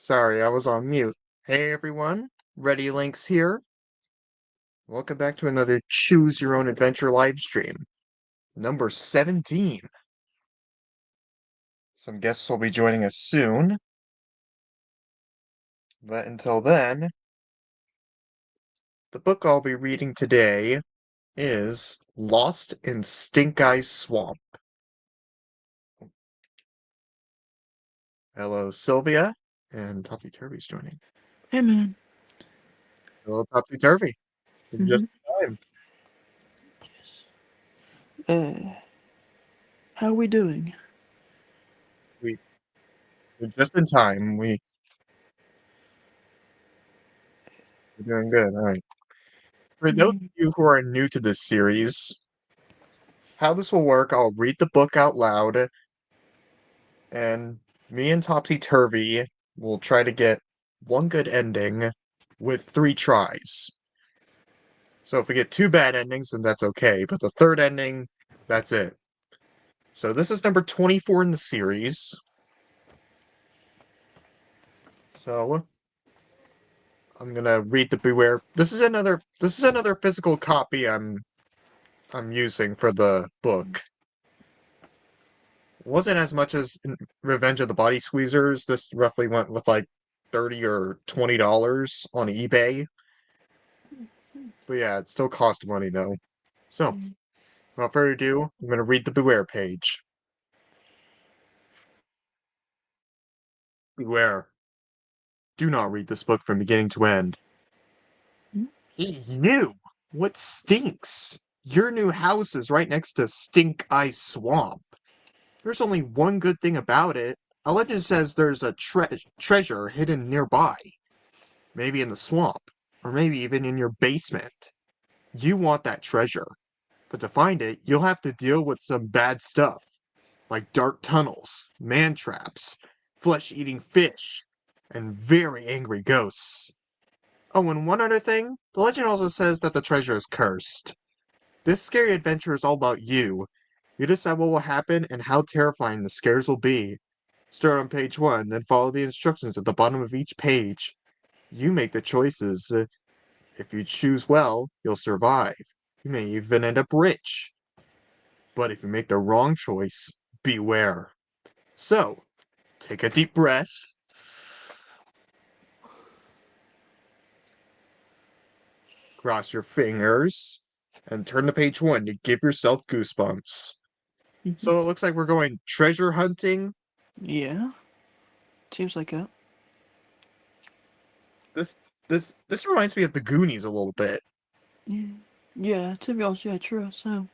Sorry, I was on mute. Hey everyone, Reddy Linx here. Welcome back to another Choose Your Own Adventure live stream, number 17. Some guests will be joining us soon, but until then, the book I'll be reading today is Lost in Stinkeye Swamp. Hello, Sylvia, and Topsy Turvy's joining. Hey man. Hello, Topsy Turvy. Just Mm-hmm. in time. Yes. How are we doing? We, we're just in time. We're doing good. All right. For those of Mm. you who are new to this series, how this will work, I'll read the book out loud, and me and Topsy Turvy will try to get one good ending with 3 tries. So if we get 2 bad endings, then that's okay, but the third ending, that's it. So this is number 24 in the series. So I'm gonna read the Beware. This is another physical copy I'm using for the book. Wasn't as much as in Revenge of the Body Squeezers. This roughly went with like $30 or $20 on eBay. But yeah, it still cost money though. So, without further ado, I'm going to read the Beware page. Beware. Do not read this book from beginning to end. Hey, you! What stinks? Your new house is right next to Stink-Eye Swamp. There's only one good thing about it. A legend says there's a treasure hidden nearby. Maybe in the swamp, or maybe even in your basement. You want that treasure, but to find it, you'll have to deal with some bad stuff, like dark tunnels, man traps, flesh-eating fish, and very angry ghosts. Oh, and one other thing, the legend also says that the treasure is cursed. This scary adventure is all about you. You decide what will happen and how terrifying the scares will be. Start on page 1, then follow the instructions at the bottom of each page. You make the choices. If you choose well, you'll survive. You may even end up rich. But if you make the wrong choice, beware. So, take a deep breath, cross your fingers, and turn to page 1 to give yourself goosebumps. Mm-hmm. So it looks like we're going treasure hunting. Yeah. Seems like it. This this reminds me of the Goonies a little bit, Yeah. Yeah. To be honest, yeah, true. So.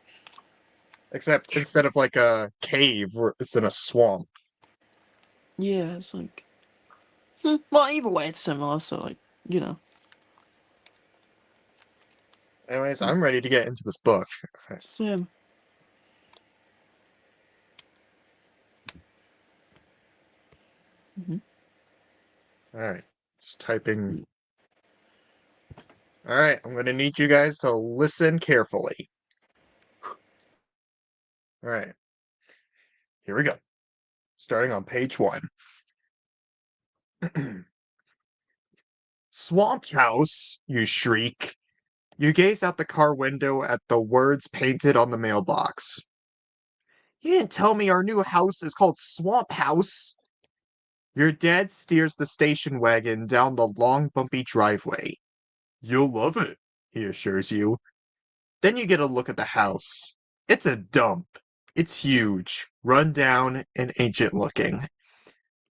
except instead of like a cave, it's in a swamp. Yeah, it's like. Well, either way, it's similar. So like, you know. Anyways, I'm ready to get into this book. Same. Mm-hmm. All right, just typing. All right, I'm going to need you guys to listen carefully. All right, here we go. Starting on page 1. Swamp House, you shriek. You gaze out the car window at the words painted on the mailbox. You didn't tell me our new house is called Swamp House. Your dad steers the station wagon down the long, bumpy driveway. You'll love it, he assures you. Then you get a look at the house. It's a dump. It's huge, run down, and ancient looking.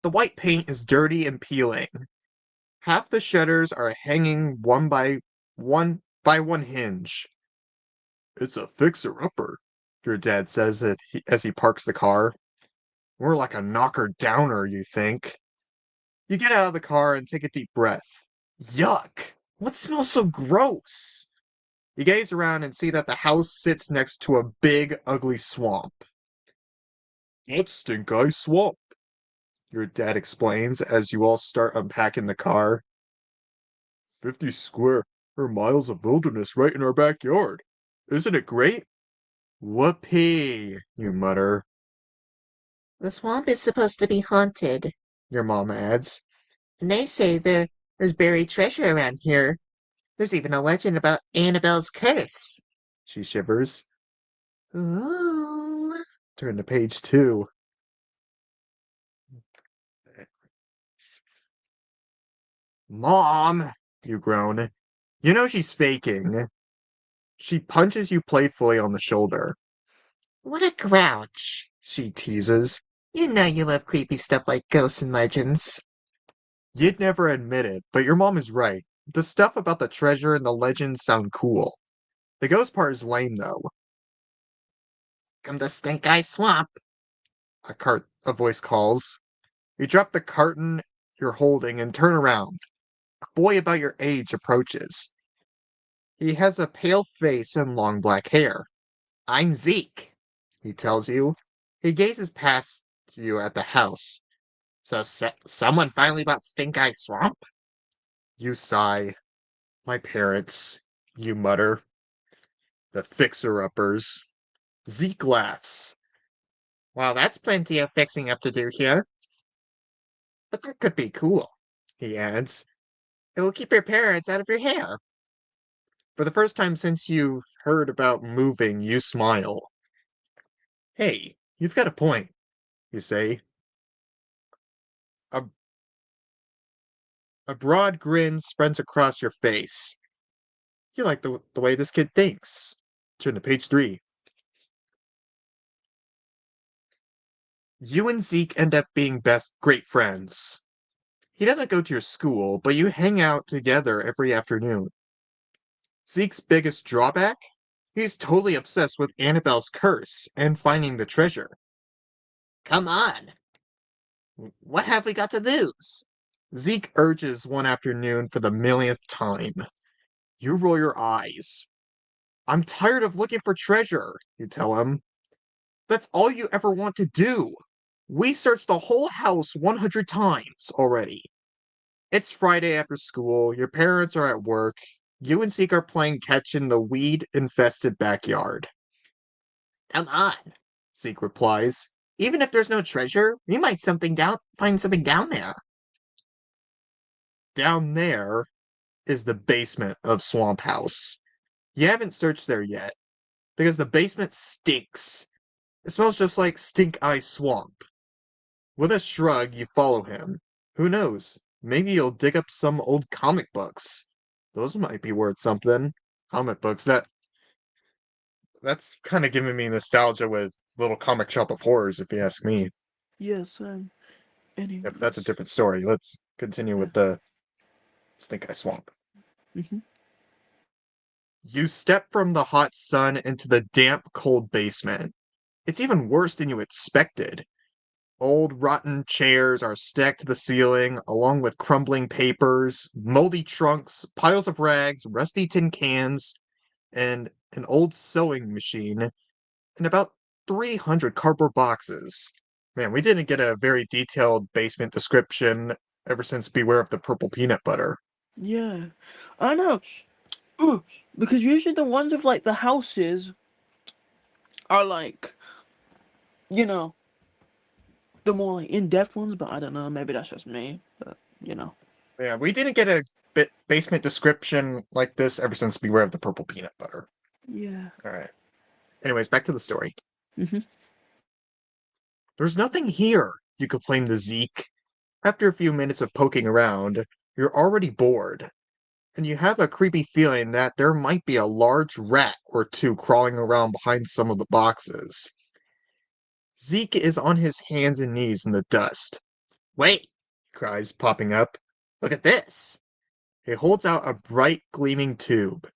The white paint is dirty and peeling. Half the shutters are hanging one by one hinge. It's a fixer-upper, your dad says as he parks the car. More like a knocker-downer, you think. You get out of the car and take a deep breath. Yuck! What smells so gross? You gaze around and see that the house sits next to a big, ugly swamp. That's Stink-Eye Swamp, your dad explains as you all start unpacking the car. 50 square miles of wilderness right in our backyard. Isn't it great? Whoopee, you mutter. The swamp is supposed to be haunted, your mom adds. And they say there's buried treasure around here. There's even a legend about Annabelle's curse. She shivers. Ooh. Turn to page 2. Mom, you groan. You know she's faking. She punches you playfully on the shoulder. What a grouch, She teases. you know you love creepy stuff like ghosts and legends. You'd never admit it, but your mom is right. The stuff about the treasure and the legends sound cool. The ghost part is lame, though. Come to Stinkeye Swamp. A voice calls. You drop the carton you're holding and turn around. A boy about your age approaches. He has a pale face and long black hair. I'm Zeke, he tells you. He gazes past you at the house. So someone finally bought Stinkeye Swamp? You sigh. My parents, you mutter. The fixer-uppers. Zeke laughs. Well, that's plenty of fixing up to do here. But that could be cool, He adds. it will keep your parents out of your hair. For the first time since you heard about moving, you smile. Hey, you've got a point, you say. A, a broad grin spreads across your face. You like the way this kid thinks. Turn to page 3. You and Zeke end up being great friends. He doesn't go to your school, but you hang out together every afternoon. Zeke's biggest drawback? He's totally obsessed with Annabelle's curse and finding the treasure. Come on. What have we got to lose? Zeke urges one afternoon for the millionth time. You roll your eyes. I'm tired of looking for treasure, you tell him. That's all you ever want to do. We searched the whole house 100 times already. It's Friday after school, your parents are at work, you and Zeke are playing catch in the weed-infested backyard. Come on, Zeke replies. even if there's no treasure, we might find something down there. Down there is the basement of Swamp House. You haven't searched there yet, because the basement stinks. It smells just like stink-eye swamp. With a shrug, you follow him. Who knows? Maybe you'll dig up some old comic books. Those might be worth something. Comic books, that's kind of giving me nostalgia with Little Comic Shop of Horrors, if you ask me. Yes, Yeah, but that's a anyways. different story. Let's continue Yeah. with the Stink Eye Swamp. Mhm. You step from the hot sun into the damp, cold basement. It's even worse than you expected. Old, rotten chairs are stacked to the ceiling, along with crumbling papers, moldy trunks, piles of rags, rusty tin cans, and an old sewing machine, and about 300 cardboard boxes. Man, we didn't get a very detailed basement description ever since Beware of the Purple Peanut Butter. Yeah. I know. Ugh. Because usually the ones with like the houses are like, you know, the more like in-depth ones, but I don't know, maybe that's just me. But Yeah, we didn't get a basement description like this ever since Beware of the Purple Peanut Butter. Yeah. Alright. Anyways, back to the story. Mhm. There's nothing here, you complain to Zeke. After a few minutes of poking around, you're already bored, and you have a creepy feeling that there might be a large rat or two crawling around behind some of the boxes. Zeke is on his hands and knees in the dust. Wait, He cries, popping up. look at this. He holds out a bright, gleaming tube.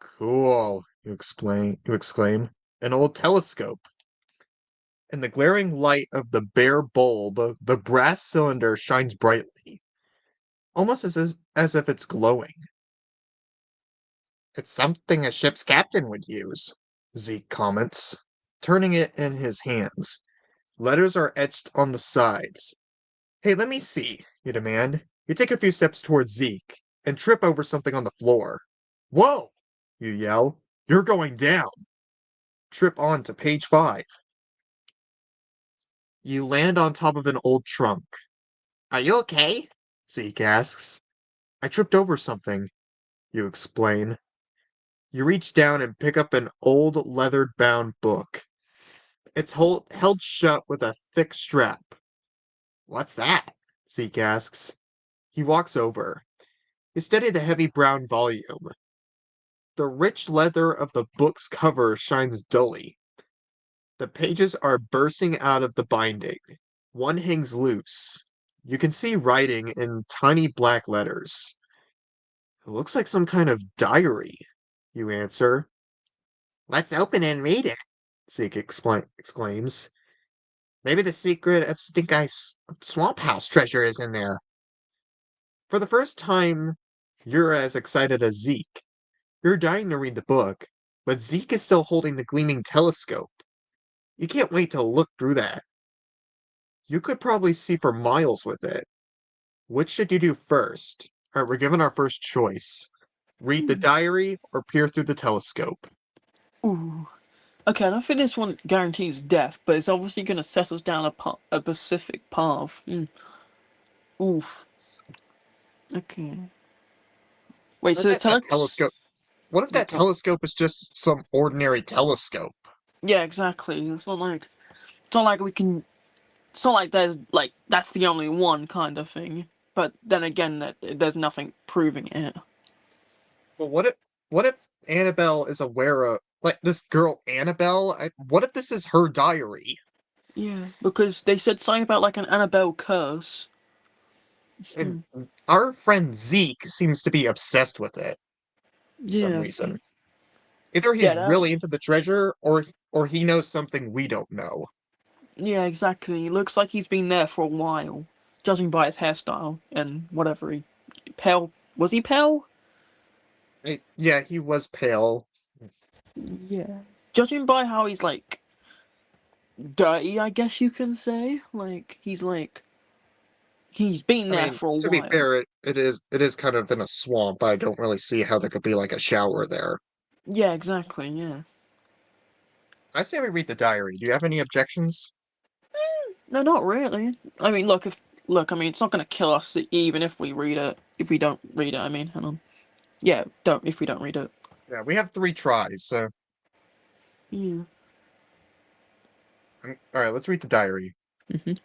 Cool, you exclaim. An old telescope. In the glaring light of the bare bulb, the brass cylinder shines brightly, almost as if it's glowing. It's something a ship's captain would use. Zeke comments, turning it in his hands. Letters are etched on the sides. Hey, let me see, you demand. You take a few steps towards Zeke and trip over something on the floor. Whoa! You yell. You're going down. Trip on to page 5. You land on top of an old trunk. Are you okay? Zeke asks. I tripped over something, you explain. You reach down and pick up an old leather-bound book. It's held shut with a thick strap. What's that? Zeke asks. He walks over. You study the heavy brown volume. The rich leather of the book's cover shines dully. The pages are bursting out of the binding. One hangs loose. You can see writing in tiny black letters. It looks like some kind of diary, you answer. Let's open and read it, Zeke exclaims. Maybe the secret of Stinkeye's swamp house treasure is in there. For the first time, you're as excited as Zeke. You're dying to read the book, but Zeke is still holding the gleaming telescope. You can't wait to look through that. You could probably see for miles with it. Which should you do first? Alright, we're given our first choice. Read the Hmm. diary or peer through the telescope. Ooh. Okay, I don't think this one guarantees death, but it's obviously going to set us down a specific path. Oof. Okay. Wait, What if so the that telex... telescope? What if Yeah, that telescope is just some ordinary telescope? yeah, exactly. It's not like we can... It's not like there's, like, that's the only one kind of thing. But then again, there's nothing proving it. But what if Annabelle is aware of like this girl Annabelle? What if this is her diary? Yeah, because they said something about, like, an Annabelle curse. And our friend Zeke seems to be obsessed with it for some Yeah. reason. Either Yeah, he's that... really into the treasure or he knows something we don't know. Yeah, exactly. It looks like he's been there for a while, judging by his hairstyle and whatever he... Pale... Was he pale? Yeah, he was pale. Yeah. Judging by how he's, like, dirty, I guess you can say. Like, he's been I there mean, for a to be while. fair, it is kind of in a swamp. I don't really see how there could be like a shower there. Yeah, exactly, yeah. I say we read the diary. Do you have any objections? No, not really. I mean, it's not gonna kill us even if we read it. If we don't read it, I mean, hang on. Yeah, if we don't read it. Yeah, we have 3 tries, so Yeah. all right, let's read the diary. Mhm.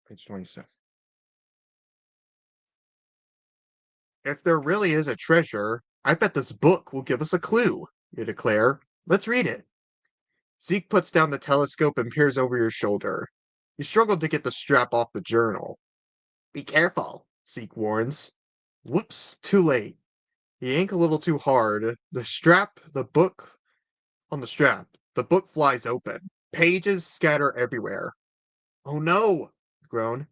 Page 27. If there really is a treasure, I bet this book will give us a clue, you declare. Let's read it. Zeke puts down the telescope and peers over your shoulder. You struggle to get the strap off the journal. Be careful, Zeke warns. Whoops, too late. You yank a little too hard. The book on the strap, the book flies open. Pages scatter everywhere. Oh no, you groan.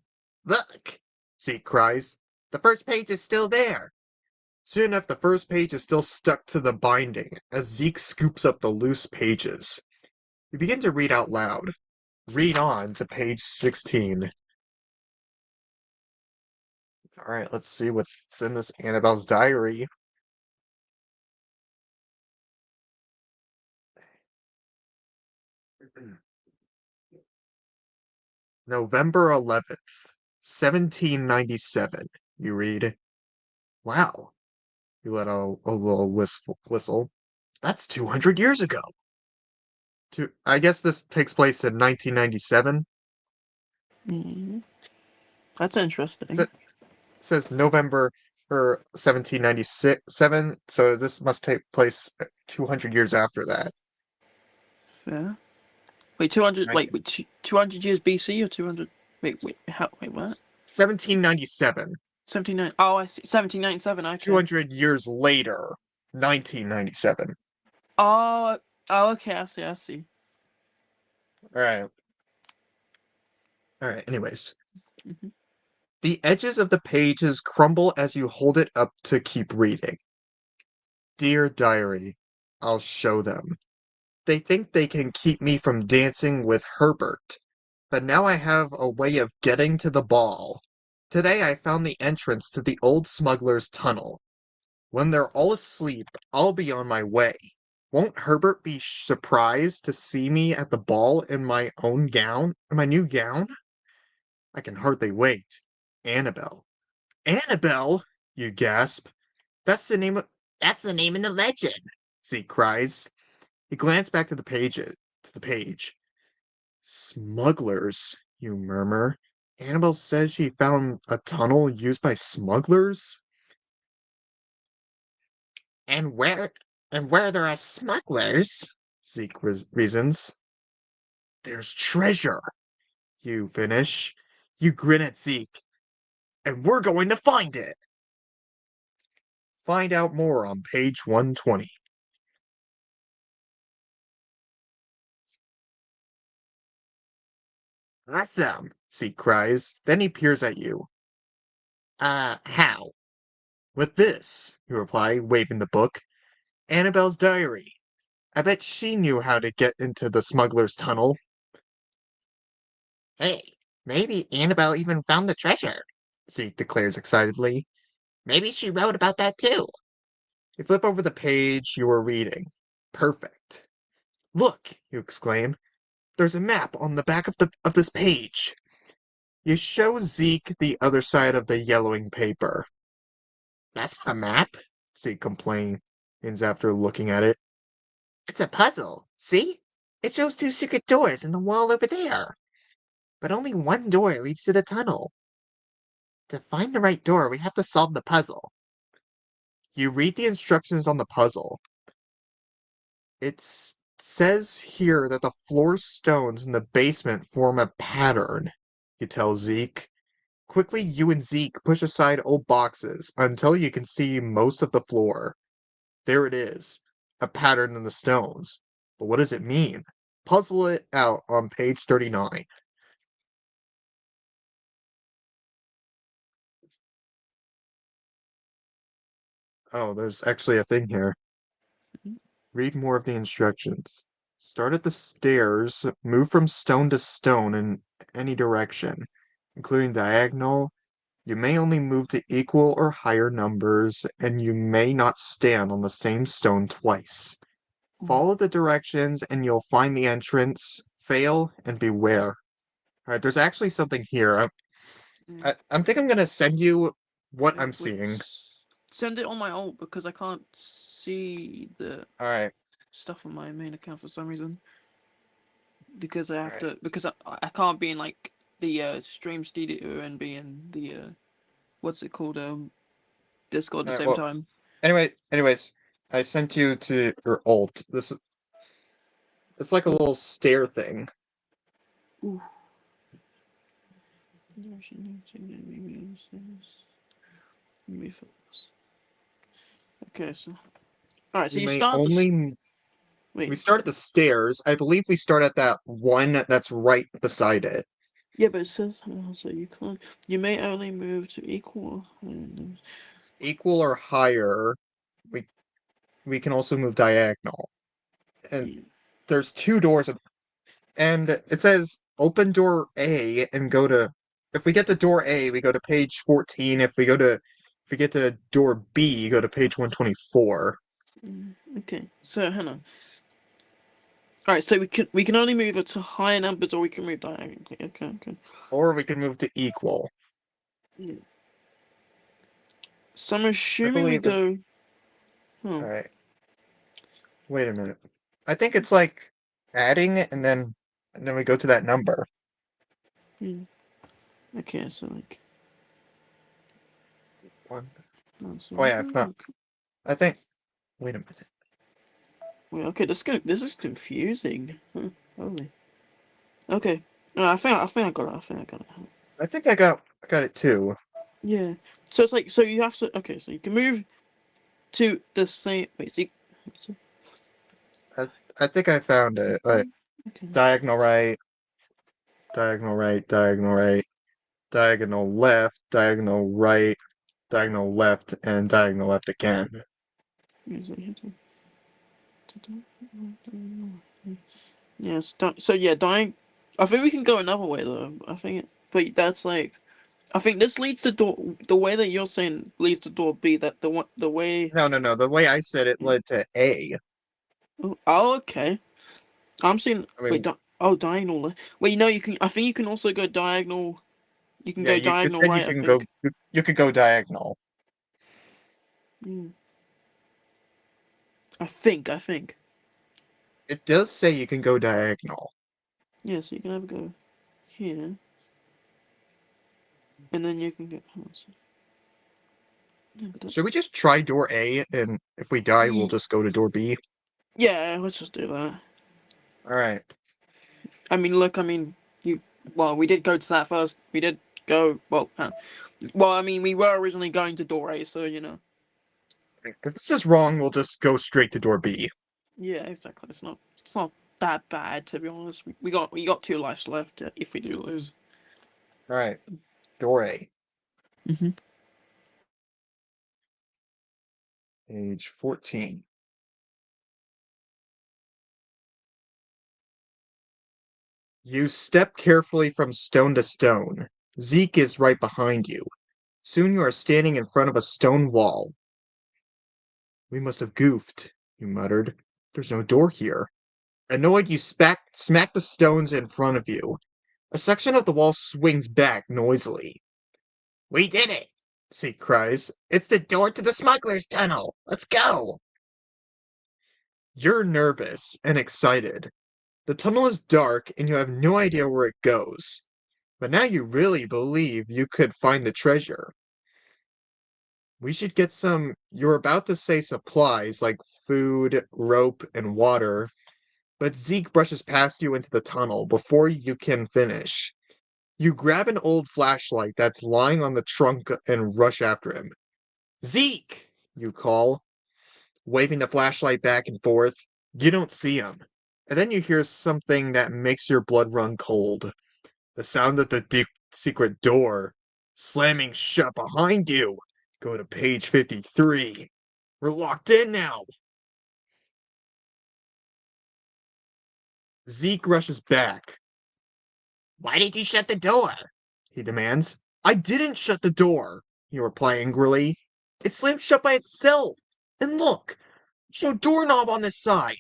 Look, Zeke cries. The first page is still there. Soon enough, the first page is still stuck to the binding as Zeke scoops up the loose pages. You begin to read out loud. Read on to page 16. All right, let's see what's in this Annabelle's diary. November 11th, 1797. You read, wow. You let out a little whistle. That's 200 years ago. I guess this takes place in 1997. Mhm. That's It interesting. says November or 1797, so this must take place 200 years after that. Yeah. Wait, 200. 19, 200 years BC or 200? Wait. How? Wait, what? 1797. 79. Oh, I see. 1797. Okay. 200 years later, 1997. Oh. Oh, okay. I see. All right. All right. Anyways, Mhm. the edges of the pages crumble as you hold it up to keep reading. Dear diary, I'll show them. They think they can keep me from dancing with Herbert, but now I have a way of getting to the ball. Today I found the entrance to the old smuggler's tunnel. When they're all asleep, I'll be on my way. Won't Herbert be surprised to see me at the ball in my own gown, in my new gown? I can hardly wait. Annabelle. Annabelle? You gasp. That's the name of. That's the name in the legend. Zeke cries. He glanced back to the page. Smugglers, you murmur. Annabelle says she found a tunnel used by smugglers? And where there are smugglers, Zeke reasons. There's treasure, you finish. You grin at Zeke. And we're going to find it! Find out more on page 120. Awesome, Zeke cries. Then he peers at you. How? With this, you reply, waving the book. Annabelle's diary. I bet she knew how to get into the smuggler's tunnel. Hey, maybe Annabelle even found the treasure. Zeke declares excitedly. Maybe she wrote about that too. You flip over the page you were reading. Perfect. Look, you exclaim. There's a map on the back of this page. You show Zeke the other side of the yellowing paper. That's not a map. Zeke complains after looking at it. It's a puzzle. See? It shows two secret doors in the wall over there. But only one door leads to the tunnel. To find the right door, we have to solve the puzzle. You read the instructions on the puzzle. It says here that the floor stones in the basement form a pattern, you tell Zeke. Quickly, you and Zeke push aside old boxes until you can see most of the floor. There it is, a pattern in the stones. But what does it mean? Puzzle it out on page 39. Oh, there's actually a thing here. Read more of the instructions. Start at the stairs, move from stone to stone in any direction, including diagonal. You may only move to equal or higher numbers, and you may not stand on the same stone twice. Follow the directions and you'll find the entrance. Fail and beware. Alright, there's actually something here. I'm think I'm gonna send you what Yeah, I'm wait, seeing. send it on my alt because I can't see the Alright, stuff on my main account for some reason. Because I have alright. to, because I can't be in like the stream studio and be in the what's it called, Discord at the Alright, same well, time. anyways, I sent you to your alt. It's like a Ooh, little stair thing. ooh. Okay, so all right, so You you may start this. only we Wait, start at the stairs. I believe we start at that one that's right beside it. yeah, but it says so you can't. You may only move to equal. Equal or higher. We we can also move diagonal. And Yeah. there's two doors and it says open door A and go to if we get to door A, we go to page 14. If we get to door B, go to page 124. Okay, so hang on. All right, so we can only move it to higher numbers, or we can move diagonally. Okay, okay. Or we can move to equal. Yeah. So I'm I assuming we believe it. go. Oh, Alright, wait a minute. I think it's like adding and then we go to that number. hmm. Okay, so like. One. No, so Oh we yeah, go. I think wait a minute. Wait, okay, this is confusing. Huh, holy. Okay. No, I think I got it. I think I got it. I got it too. Yeah. So it's like so you have to. Okay, so you can move to the same. Wait, so, I I think I found it. okay. Diagonal right, diagonal right, diagonal right, diagonal left, diagonal right, diagonal left, and diagonal left again. Yes. So yeah, dying. I think we can go another way though. But that's like. I think this leads to door. The way that you're saying leads to door B. That the one. The way. No, no, no. The way I said it led to A. Oh, okay. I'm seeing. I Wait. mean, Oh, diagonal. Wait. No, you can. I think you can also go diagonal You can Yeah, go it diagonal said you right, I can go. think. You could go diagonal. Mm. I think. It does say you can go diagonal. Yeah, so you can have a go here, and then you can go. Yeah, Should we just try door A, and if we die, we'll just go to door B? yeah, let's just do that. All right. I mean, look, you. Well, we did go to that first. We did go. Well, I mean, we were originally going to door A, so you know. If this is wrong, we'll just go straight to door B. Yeah, exactly. It's not that bad to be honest. We got 2 lives left if we do lose. All right. Door A. Mm-hmm. Page 14. You step carefully from stone to stone. Zeke is right behind you. Soon you are standing in front of a stone wall. We must have goofed, you muttered. There's no door here. Annoyed, you smack the stones in front of you. A section of the wall swings back noisily. We did it! Zeke cries. It's the door to the smuggler's tunnel! Let's go! You're nervous and excited. The tunnel is dark and you have no idea where it goes. But now you really believe you could find the treasure. We should get some. You're about to say supplies like food, rope, and water, but Zeke brushes past you into the tunnel before you can finish. You grab an old flashlight that's lying on the trunk and rush after him. Zeke! You call, waving the flashlight back and forth. You don't see him. And then you hear something that makes your blood run cold. The sound of the deep secret door slamming shut behind you. Go to page 53. We're locked in now. Zeke rushes back. Why did you shut the door? He demands. I didn't shut the door, you reply angrily. It slammed shut by itself. And look, there's no doorknob on this side.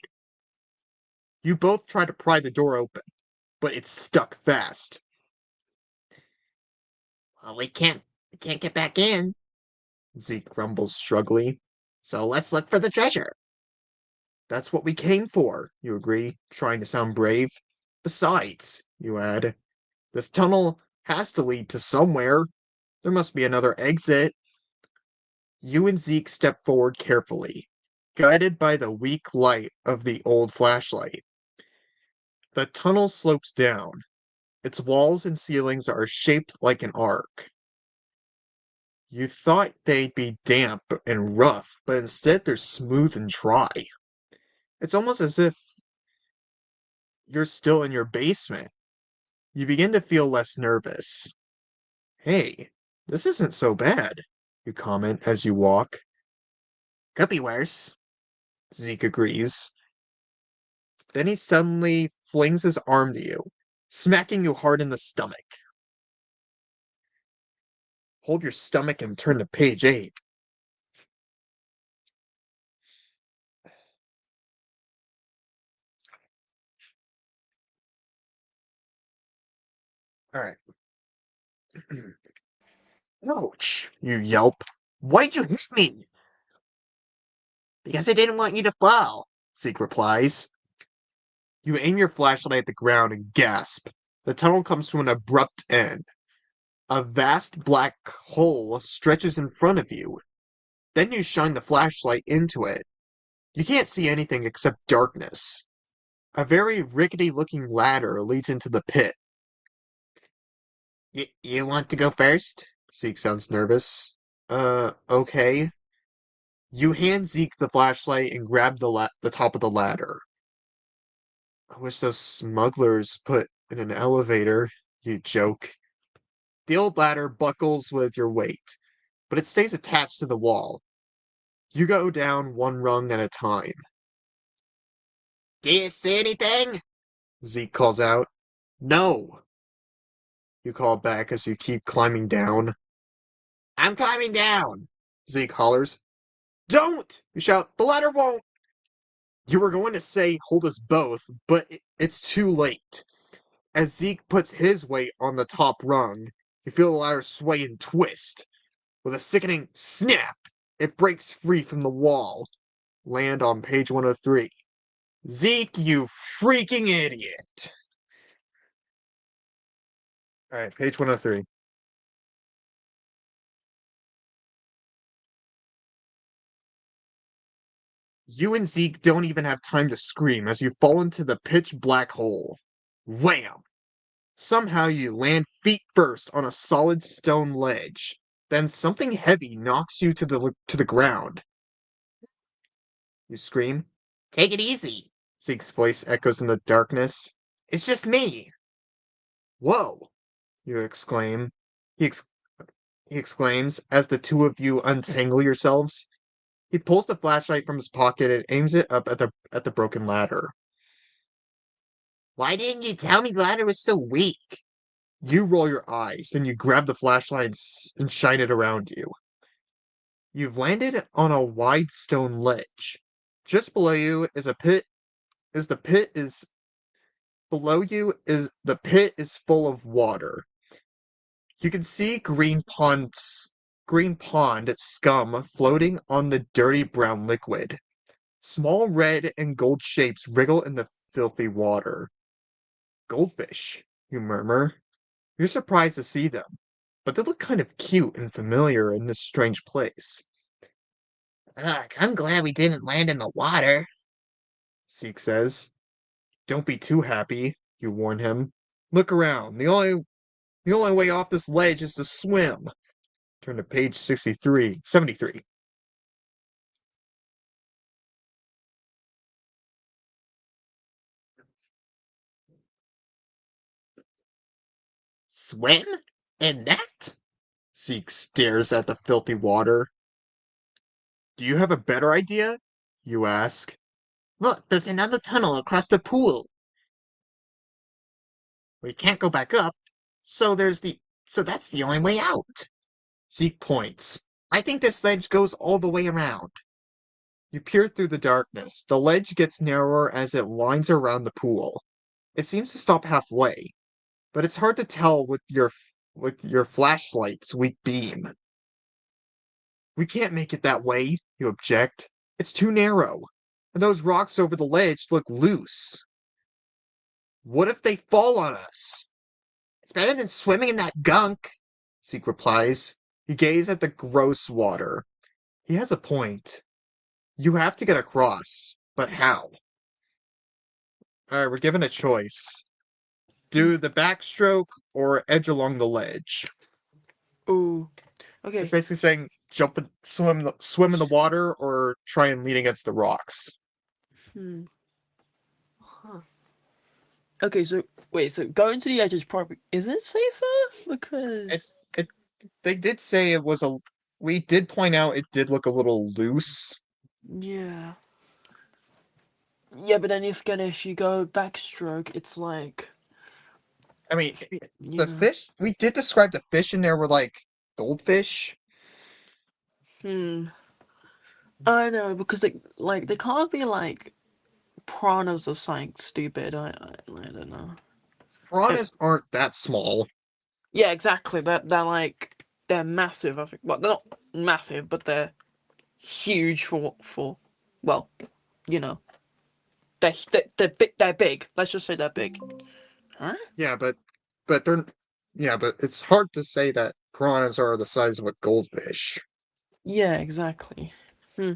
You both try to pry the door open, but it's stuck fast. Well, we can't get back in. Zeke grumbles struggling. So let's look for the treasure. That's what we came for, you agree, trying to sound brave. Besides, you add, this tunnel has to lead to somewhere. There must be another exit. You and Zeke step forward carefully, guided by the weak light of the old flashlight. The tunnel slopes down. Its walls and ceilings are shaped like an arc. You thought they'd be damp and rough, but instead they're smooth and dry. It's almost as if you're still in your basement. You begin to feel less nervous. Hey, this isn't so bad, you comment as you walk. Could be worse. Zeke agrees. Then he suddenly flings his arm to you, smacking you hard in the stomach. Hold your stomach and turn to page 8. Alright. Ouch, you yelp. Why did you hit me? Because I didn't want you to fall. Zeke replies. You aim your flashlight at the ground and gasp. The tunnel comes to an abrupt end. A vast black hole stretches in front of you. Then you shine the flashlight into it. You can't see anything except darkness. A very rickety looking ladder leads into the pit. You want to go first? Zeke sounds nervous. Okay. You hand Zeke the flashlight and grab the top of the ladder. I wish those smugglers put in an elevator, you joke. The old ladder buckles with your weight, but it stays attached to the wall. You go down one rung at a time. Do you see anything? Zeke calls out. No! You call back as you keep climbing down. I'm climbing down. Zeke hollers. Don't! You shout. The ladder won't! You were going to say hold us both, but it's too late. As Zeke puts his weight on the top rung, You feel the ladder sway and twist. With a sickening snap, it breaks free from the wall. Land on page 103. Zeke, you freaking idiot! Alright, page 103. You and Zeke don't even have time to scream as you fall into the pitch black hole. Wham! Somehow you land feet first on a solid stone ledge. Then something heavy knocks you to the ground. You scream. Take it easy. Zeke's voice echoes in the darkness. It's just me. Whoa! You exclaim. He, ex- he exclaims as the two of you untangle yourselves. He pulls the flashlight from his pocket and aims it up at the broken ladder. Why didn't you tell me the ladder was so weak? You roll your eyes, then you grab the flashlight and shine it around you. You've landed on a wide stone ledge. Just below you is a pit. Is the pit is below you is the pit is full of water. You can see green pond scum floating on the dirty brown liquid. Small red and gold shapes wriggle in the filthy water. Goldfish, you murmur. You're surprised to see them, but they look kind of cute and familiar in this strange place. Ugh, I'm glad we didn't land in the water. Zeke says. Don't be too happy, you warn him. Look around. The only way off this ledge is to swim. Turn to page 73. Swim? In that? Zeke stares at the filthy water. Do you have a better idea? You ask. Look, there's another tunnel across the pool. We can't go back up, so that's the only way out. Zeke points. I think this ledge goes all the way around. You peer through the darkness. The ledge gets narrower as it winds around the pool. It seems to stop halfway, but it's hard to tell with your flashlight's weak beam. We can't make it that way, you object. It's too narrow, and those rocks over the ledge look loose. What if they fall on us? It's better than swimming in that gunk. Zeke replies. He gazes at the gross water. He has a point. You have to get across, but how? Alright, we're given a choice. Do the backstroke or edge along the ledge. Ooh. It's Okay. basically saying swim in the water or try and lean against the rocks. Hmm. Huh. Okay, so wait, so going to the edge is probably is it safer? It Because it they did say it was a we did point out it did look a little loose. yeah. Yeah, but then if you go backstroke, it's like I mean, you the know. fish we did describe the fish in there were like goldfish. Hmm. I know because they can't be like piranhas or something stupid. I don't know. Uh, Piranhas aren't that small. yeah, exactly. They're like they're massive. I think. Well, they're not massive, but they're huge for well, you know. They're big. Let's just say they're big. Huh? Yeah, but they're yeah, but it's hard to say that piranhas are the size of a goldfish. Yeah, exactly. Hmm.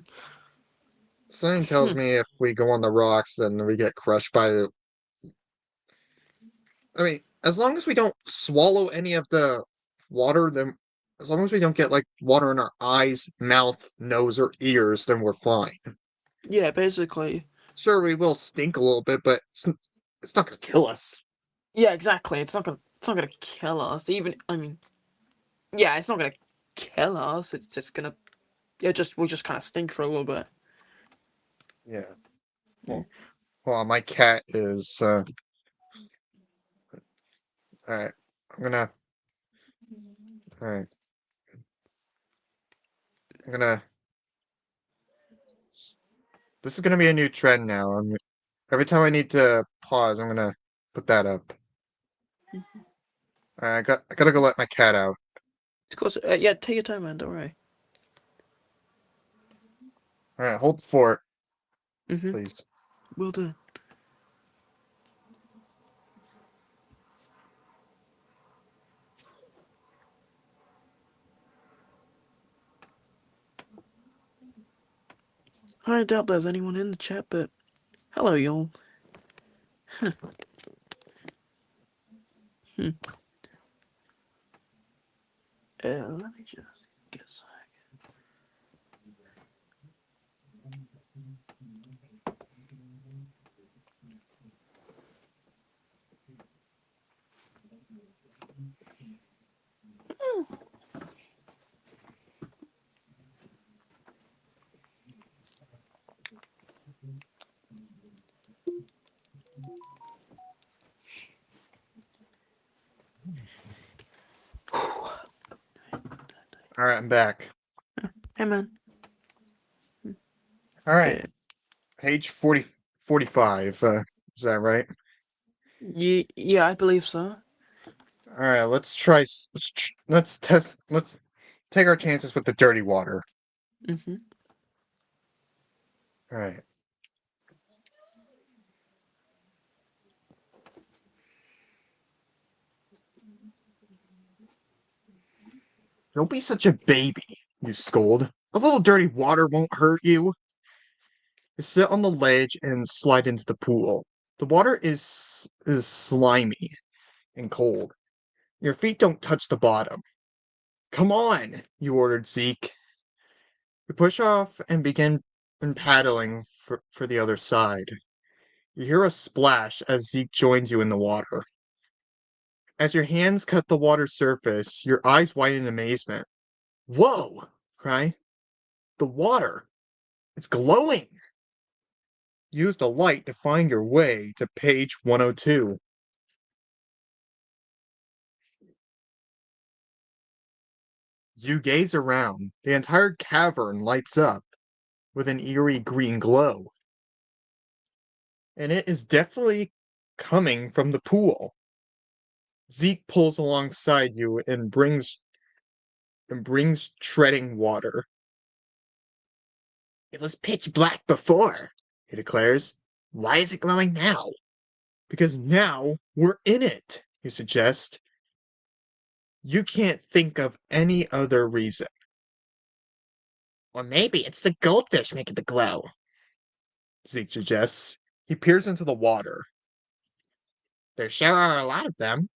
Something tells Hmm. me if we go on the rocks, then we get crushed by the. I mean, as long as we don't swallow any of the water, then as long as we don't get like water in our eyes, mouth, nose, or ears, then we're fine. Yeah, basically. Sure, we will stink a little bit, but it's not gonna kill us. Yeah, exactly. It's not gonna kill us. Even I mean, yeah, it's not gonna kill us. It's just gonna we'll just kind of stink for a little bit. Yeah. Yeah. Well, my cat is. All right. I'm gonna. All right. I'm gonna. This is gonna be a new trend now. Every time I need to pause, I'm gonna put that up. I gotta go let my cat out. Of course, yeah, take your time, man. Don't worry. Alright, hold the fort, Mm-hmm. please. Will do. I doubt there's anyone in the chat, but hello, y'all. Hmm. Let me just get a sec. Alright, I'm back. Hey, man. Alright, Yeah. page 45. Is that right? Yeah, I believe so. Alright, let's take our chances with the dirty water. Mm-hmm. Alright. Don't be such a baby, you scold. A little dirty water won't hurt you. You sit on the ledge and slide into the pool. The water is slimy and cold. Your feet don't touch the bottom. Come on, you ordered Zeke. You push off and begin paddling for the other side. You hear a splash as Zeke joins you in the water. As your hands cut the water surface, your eyes widen in amazement. Whoa! Cry. The water! It's glowing! Use the light to find your way to page 102. You gaze around. The entire cavern lights up with an eerie green glow. And it is definitely coming from the pool. Zeke pulls alongside you and brings treading water. It was pitch black before, he declares. Why is it glowing now? Because now we're in it, you suggest. You can't think of any other reason. Or maybe it's the goldfish making the glow. Zeke suggests. He peers into the water. There sure are a lot of them.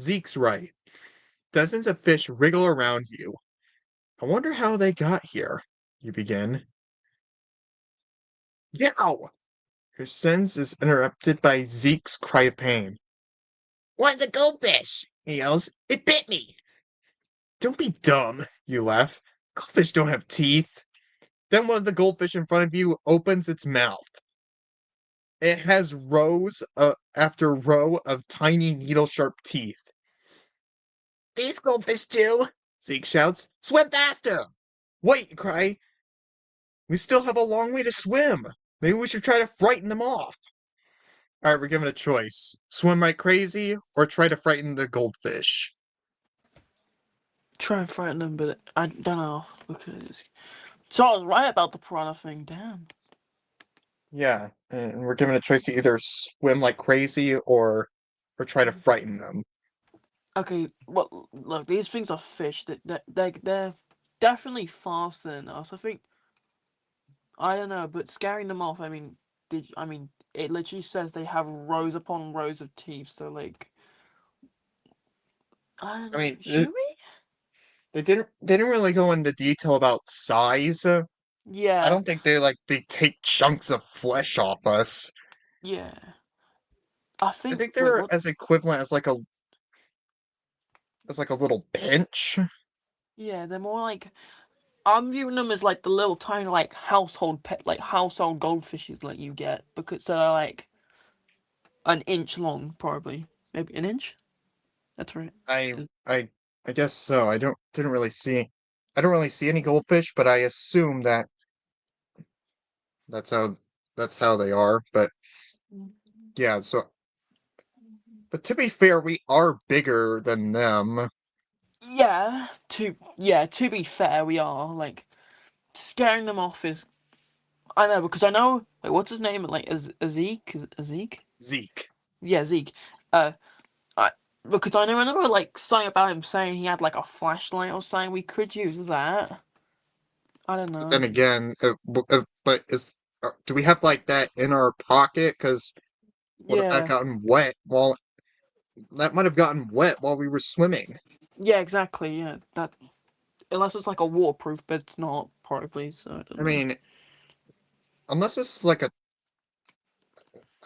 Zeke's right. Dozens of fish wriggle around you. I wonder how they got here, you begin. Yow! Your sense is interrupted by Zeke's cry of pain. One of the goldfish, he yells. It bit me. Don't be dumb, you laugh. Goldfish don't have teeth. Then one of the goldfish in front of you opens its mouth. It has rows after row of tiny needle-sharp teeth. These goldfish too, Zeke shouts. swim faster. Wait, you cry. We still have a long way to swim. Maybe we should try to frighten them off. Alright, we're given a choice. Swim like crazy, or try to frighten the goldfish. Try and frighten them, but I don't know because. So I was right about the piranha thing. Damn. Yeah, and we're given a choice to either swim like crazy or try to frighten them. Okay, well, look, these things are fish. They're definitely faster than us. I think. I don't know, but scaring them off. I mean, it literally says they have rows upon rows of teeth. So like, I don't I know. mean, Should we? they didn't really go into detail about size. I Yeah, don't think they take chunks of flesh off us. yeah. I I think. think Wait, they're what? as equivalent as like a little pinch. Yeah, they're more like. I'm viewing them as like the little tiny like household pet, like household goldfishes like you get because they're like an inch long, probably maybe an inch. That's right. I I I guess so. I don't really see any goldfish, but I assume that that's how that's how they are. But yeah, so But to be fair, we are bigger than them. To be fair, we are like scaring them off is I know because I know wait what's his name like Zeke? Zeke. Yeah, Zeke. Uh, I because I know another like something about him saying he had like a flashlight or something. We could use that. I don't But then know. again, but do we have like that in our pocket? Because what if that Yeah, gotten wet while that might have gotten wet while we were swimming? yeah, exactly. Yeah, that unless it's like a waterproof, but it's not probably. So I don't I know. mean, unless this is like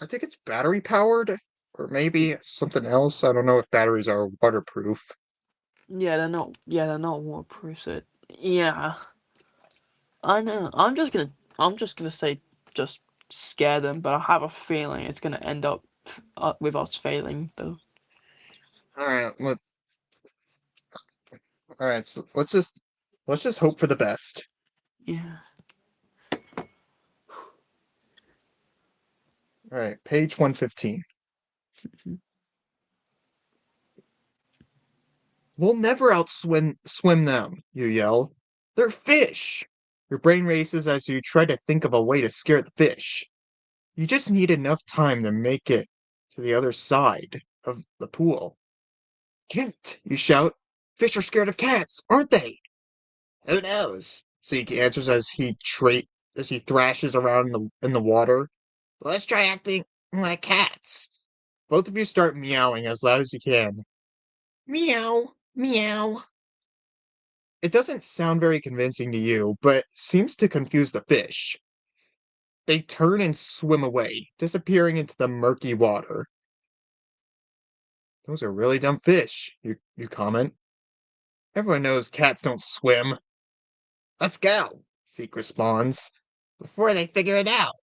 I think it's battery powered, or maybe something else. I don't know if batteries are waterproof. Yeah, they're not. Yeah, they're not waterproof. So yeah, I know. I'm just gonna say just scare them, but I have a feeling it's gonna end up with us failing though. All right, all right. So let's just hope for the best. Yeah. All right, page 115. We'll never swim them, you yell. They're fish. Your brain races as you try to think of a way to scare the fish. You just need enough time to make it to the other side of the pool. Can't, you shout. Fish are scared of cats, aren't they? Who knows? Zeke answers as he thrashes around in the water. Let's try acting like cats. Both of you start meowing as loud as you can. Meow, meow. It doesn't sound very convincing to you, but seems to confuse the fish. They turn and swim away, disappearing into the murky water. Those are really dumb fish, you comment. Everyone knows cats don't swim. Let's go, Zeke responds, before they figure it out.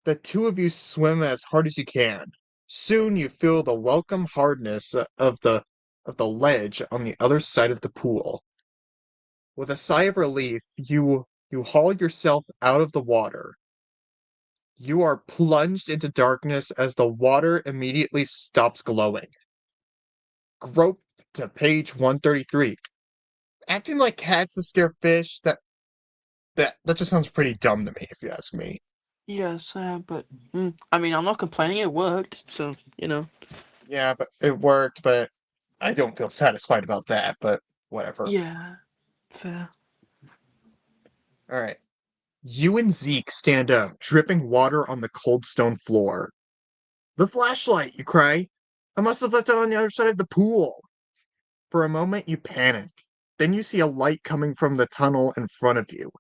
The two of you swim as hard as you can. Soon you feel the welcome hardness of the ledge on the other side of the pool. With a sigh of relief, you haul yourself out of the water. You are plunged into darkness as the water immediately stops glowing. Grope to page 133. Acting like cats to scare fish, that just sounds pretty dumb to me, if you ask me. Yes, but I mean, I'm not complaining. It worked, so you know. Yeah, but it worked, but I don't feel satisfied about that, but whatever. Yeah, fair. Alright. You and Zeke stand up, dripping water on the cold stone floor. The flashlight, you cry. I must have left it on the other side of the pool. For a moment, you panic. Then you see a light coming from the tunnel in front of you.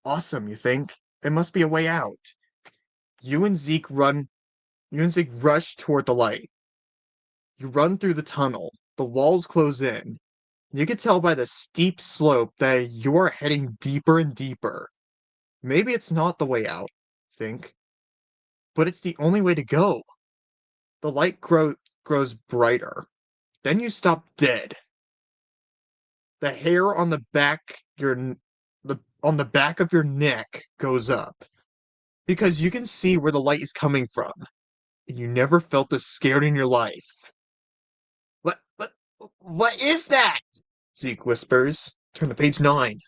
Awesome, you think. It must be a way out. You and Zeke run. You and Zeke rush toward the light. You run through the tunnel. The walls close in. You can tell by the steep slope that you are heading deeper and deeper. Maybe it's not the way out, think, but it's the only way to go. The light grows brighter. Then you stop dead. The hair on the back the on the back of your neck goes up because you can see where the light is coming from, and you never felt this scared in your life. What what is that? Zeke whispers. Turn to page 9.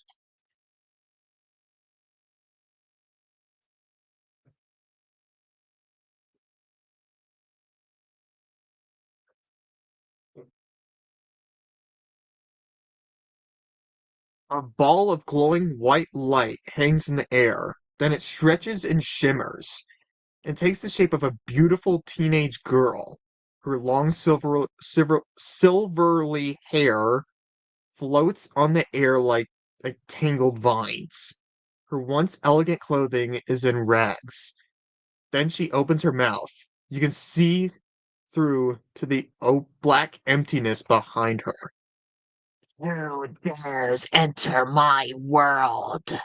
A ball of glowing white light hangs in the air. Then it stretches and shimmers. It takes the shape of a beautiful teenage girl. Her long silverly hair floats on the air like tangled vines. Her once elegant clothing is in rags. Then she opens her mouth. You can see through to the black emptiness behind her. Who dares enter my world?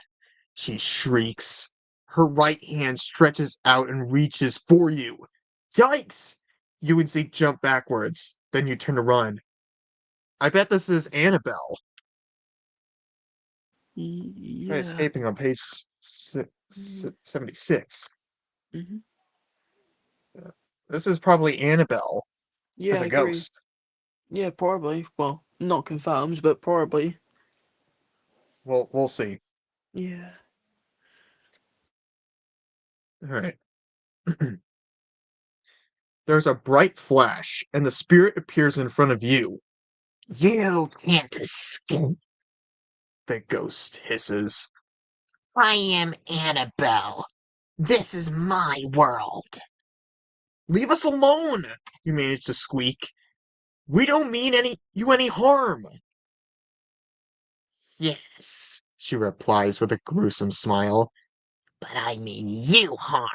She shrieks. Her right hand stretches out and reaches for you. Yikes! You and Zeke jump backwards. Then you turn to run. I bet this is Annabelle. Right, Yeah. escaping on page Mm-hmm. 76. This is probably Annabelle Yeah, as I a agree. ghost. Yeah, probably. Well, not confirmed, but probably. We'll see. Yeah. All right. There's a bright flash, and the spirit appears in front of you. You can't escape. The ghost hisses. I am Annabelle. This is my world. Leave us alone! You manage to squeak. We don't mean any harm. Yes, She replies with a gruesome smile. but I mean you harm.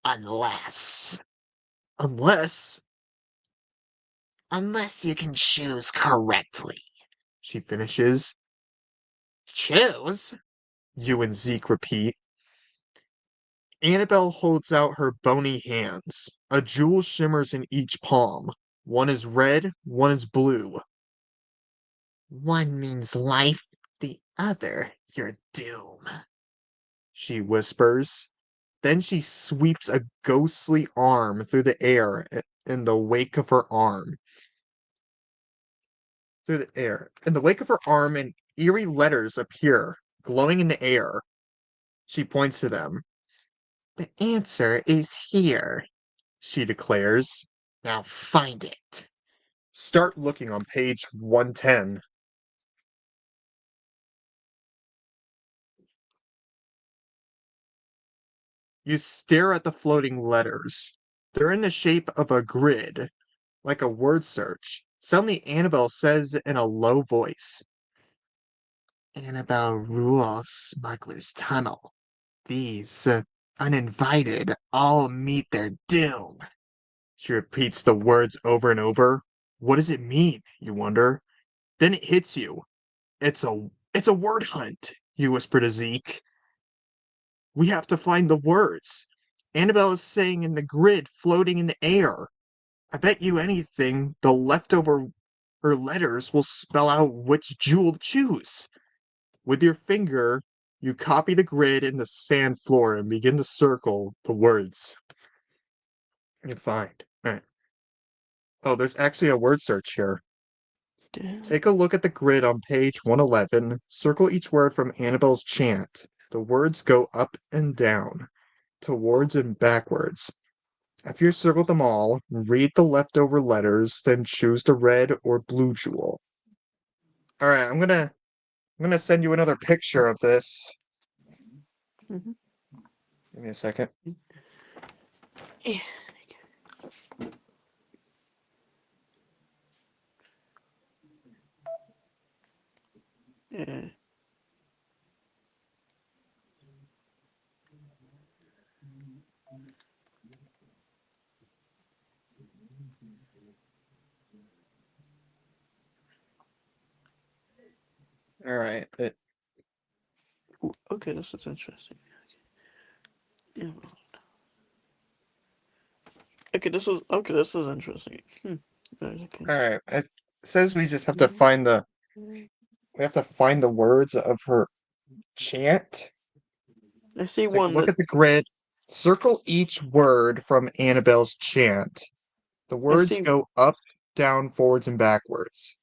Unless. Unless, Unless you can choose correctly. she finishes. Choose? You and Zeke repeat. Annabelle holds out her bony hands. A jewel shimmers in each palm. One is red, one is blue. One means life, the other your doom. She whispers. Then she sweeps a ghostly arm through the air in the wake of her arm. Through the air. In the wake of her arm, and eerie letters appear, glowing in the air. She points to them. The answer is here. She declares. Now find it. Start looking on page 110. You stare at the floating letters. They're in the shape of a grid, like a word search. Suddenly, Annabelle says in a low voice, Annabelle rules Smuggler's Tunnel. These uninvited all meet their doom. She repeats the words over and over. What does it mean, you wonder? Then it hits you. It's a word hunt, you whisper to Zeke. We have to find the words. Annabelle is saying in the grid floating in the air. I bet you anything the leftover her letters will spell out which jewel to choose. With your finger, you copy the grid in the sand floor and begin to circle the words you find. Alright. Oh, there's actually a word search here. Damn. Take a look at the grid on page 111. Circle each word from Annabelle's chant. The words go up and down, towards and backwards. After you circle them all, read the leftover letters, then choose the red or blue jewel. Alright, I'm gonna send you another picture of this. Mhm. Give me a second. Yeah. Yeah. Alright. Ooh, okay, this is interesting. Yeah. Okay, this is interesting. Okay. Alright. It says we just have to find the we have to find the words of her chant. I see Take a one look that at the grid. Circle each word from Annabelle's chant. The I words see. go up, down, forwards, and backwards.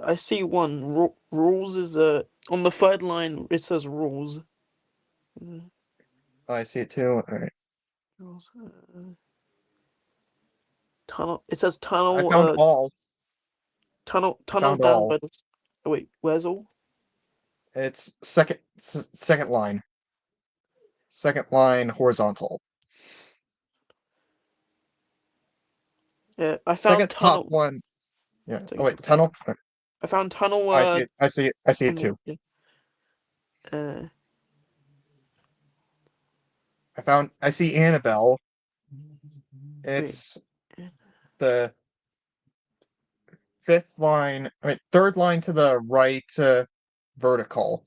I see one. Rules is on the third line. It says rules. Oh, I see it too. Alright. Rules. Tunnel. It says I tunnel. found all. I Tunnel found down all. by the. Oh, wait, where's all? It's second line. Second line horizontal. Yeah, I found Second top tunnel. one. Yeah. Oh Second, wait, tunnel. I found tunnel. I see it. I see it. I see it too. Tunnel. Yeah. Uh. I see Annabelle. Wait. It's the fifth line. I mean, third line to the right, vertical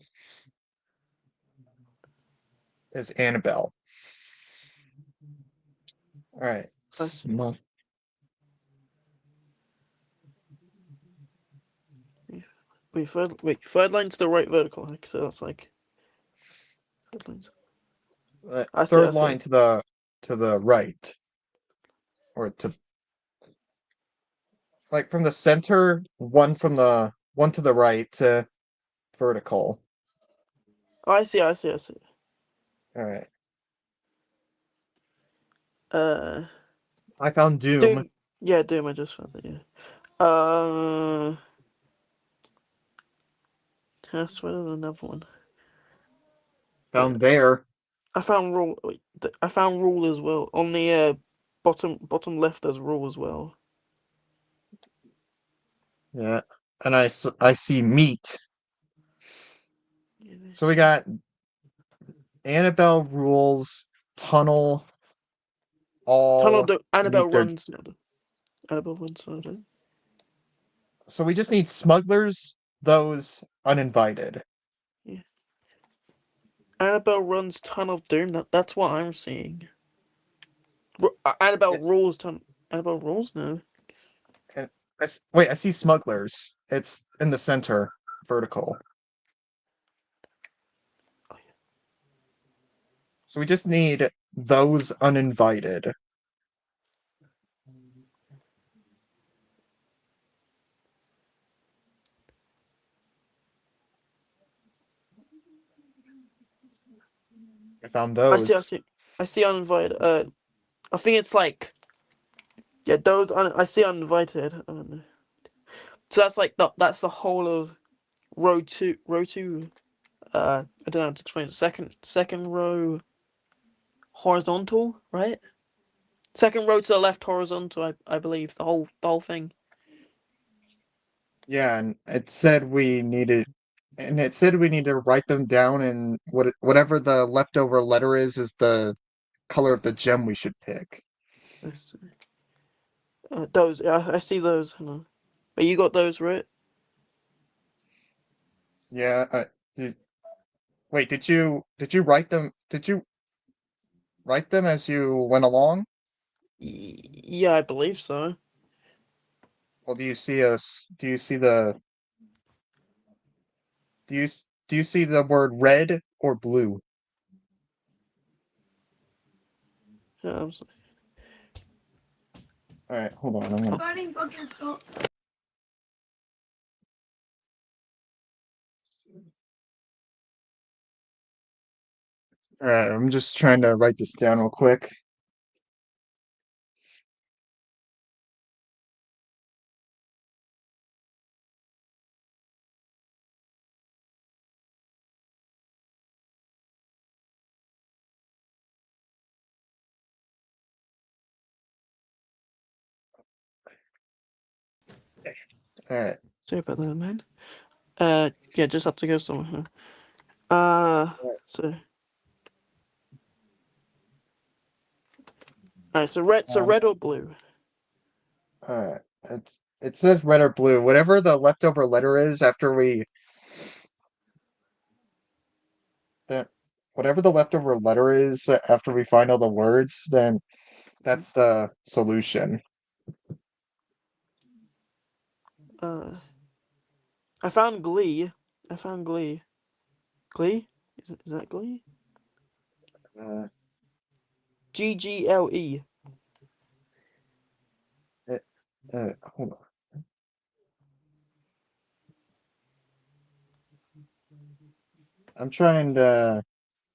is Annabelle. All right. I see. Third line to the right vertical. So that's like. Third lines. I see. I Third see. line to the right. or to like from the center, one to the right, vertical. Oh, I see. I see. I see. All right. Uh, I found Doom. Doom. Yeah, Doom. I just found it. Yeah. That's what is another one. Wait, Found there. I found rule. Wait, I found rule as well on the bottom left. There's rule as well. Yeah. And I see meat. Yeah. So we got Annabelle rules, tunnel, Tunnel. all Annabelle meet their. runs. Annabelle runs. So we just need smugglers, those uninvited. Yeah. Annabelle runs Tunnel of Doom. That's what I'm seeing. Annabelle It, rules Tunnel. Annabelle rules no. and wait, I see smugglers. It's in the center, vertical. So we just need those uninvited. I found I those. see. I see. I see uninvited. I think it's like yeah. I see uninvited. So that's like that's the whole of row two. Row two. I don't know how to explain it. Second row horizontal, right? Second row to the left horizontal. I believe the whole thing. Yeah, and it said we need to write them down, and whatever the leftover letter is the color of the gem we should pick. Let's see. Those. I see those. Hang on. But you got those right? Yeah. Did, wait, did you write them? Did you write them as you went along? Yeah, I believe so. Well, do you see us? Do you see the word red or blue? Yeah, All right, hold on. I'm gonna. All right, I'm just trying to write this down real quick. All right. sorry about that, man. Yeah, just have to go somewhere. So alright, so Um, red or blue? all right. It says red or blue. Whatever the leftover letter is after we that whatever the leftover letter is after we find all the words, then that's the solution. Uh, I found Glee. I found Glee. Glee? Is that Glee? Uh, GGLE. it, hold on. I'm trying to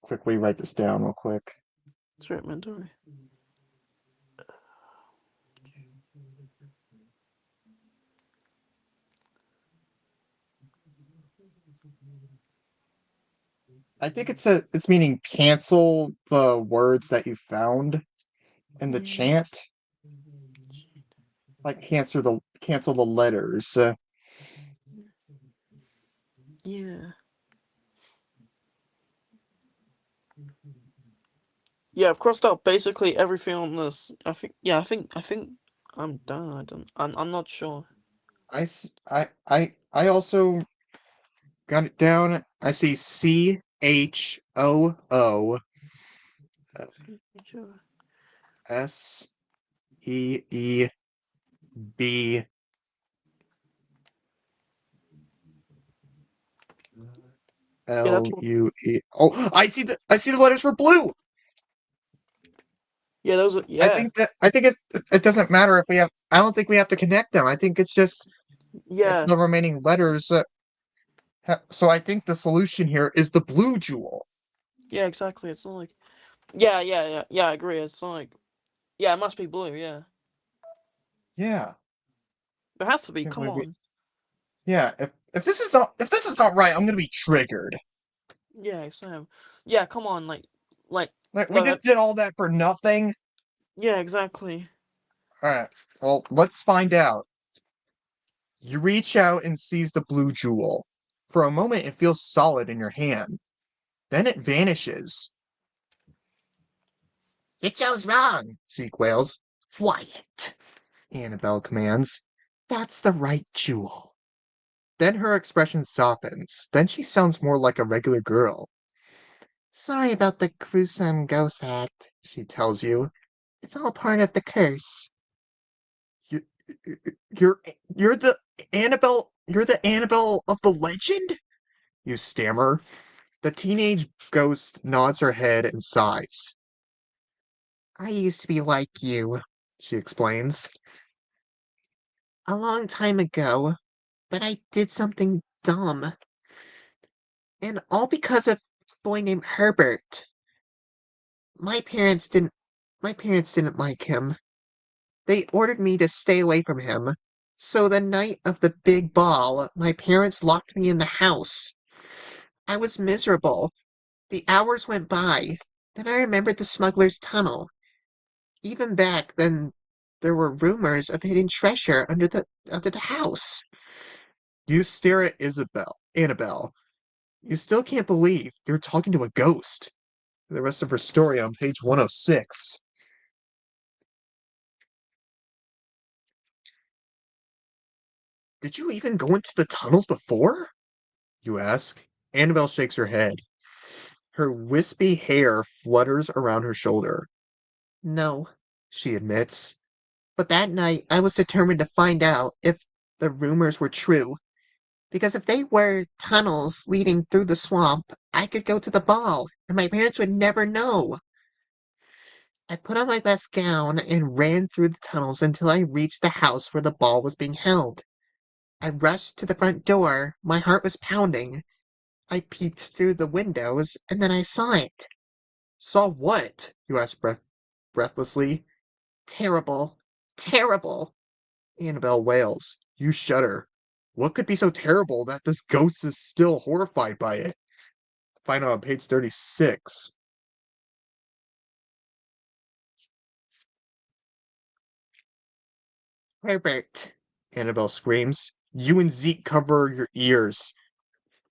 quickly write this down real quick. That's right, man. Don't worry. I think it's meaning cancel the words that you found in the chant, like cancel the letters. Yeah. Yeah, I've crossed out basically everything on this. I think. Yeah, I think I'm done. I don't. I'm not sure. I also got it down. I see CHOO Sure. SEEB Yeah, that's what. LUE. Oh, I see the letters for blue. Yeah, those are yeah. I think it doesn't matter if we have. I don't think we have to connect them. I think it's just if Yeah. the remaining letters. So I think the solution here is the blue jewel. Yeah, exactly. It's not like yeah, I agree. It's not like yeah, it must be blue, yeah. Yeah. It has to be, Can't come believe we. on. Yeah. If this is not right, I'm gonna be triggered. Yeah, Sam. Yeah, come on, like Like we look just did all that for nothing. yeah, exactly. All right. Well, let's find out. You reach out and seize the blue jewel. For a moment, it feels solid in your hand. Then it vanishes. You chose wrong. Zeke wails. Quiet. Annabelle commands. That's the right jewel. Then her expression softens. Then she sounds more like a regular girl. Sorry about the gruesome ghost act, she tells you. It's all part of the curse. You, you're you're the You're the Annabelle of the legend? You stammer. The teenage ghost nods her head and sighs. I used to be like you, She explains. a long time ago, but I did something dumb. And all because of a boy named Herbert. My parents didn't my parents didn't like him. They ordered me to stay away from him. So the night of the big ball, my parents locked me in the house. I was miserable. The hours went by. Then I remembered the smuggler's tunnel. Even back then, there were rumors of hidden treasure under the house. You stare at Annabelle. You still can't believe you're talking to a ghost. The rest of her story on page 106. Did you even go into the tunnels before? You ask. Annabelle shakes her head. Her wispy hair flutters around her shoulder. No, She admits. but that night I was determined to find out if the rumors were true. Because if they were tunnels leading through the swamp, I could go to the ball, and my parents would never know. I put on my best gown and ran through the tunnels until I reached the house where the ball was being held. I rushed to the front door. My heart was pounding. I peeped through the windows, and then I saw it. Saw what? You ask breathlessly. Terrible. Terrible. Annabelle wails. You shudder. What could be so terrible that this ghost is still horrified by it? Find out on page 36. Herbert. Annabelle screams. You and Zeke cover your ears.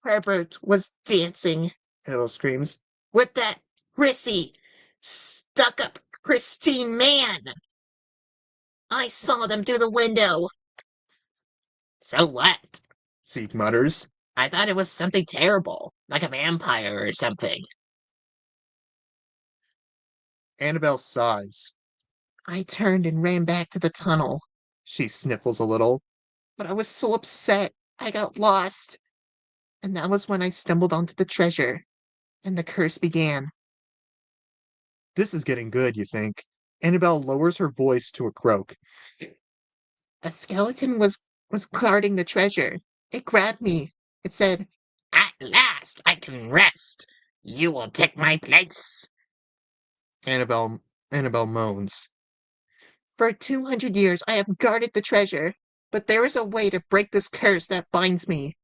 Herbert was dancing Annabelle screams. with that prissy, stuck up Christine man. I saw them through the window. So what? Zeke mutters. I thought it was something terrible, like a vampire or something. Annabelle sighs. I turned and ran back to the tunnel, She sniffles a little. but I was so upset I got lost. And that was when I stumbled onto the treasure, and the curse began. This is getting good, you think. Annabelle lowers her voice to a croak. A skeleton was guarding the treasure. It grabbed me. It said, "At last I can rest. You will take my place." Annabelle Annabelle moans. For 200 years I have guarded the treasure, but there is a way to break this curse that binds me.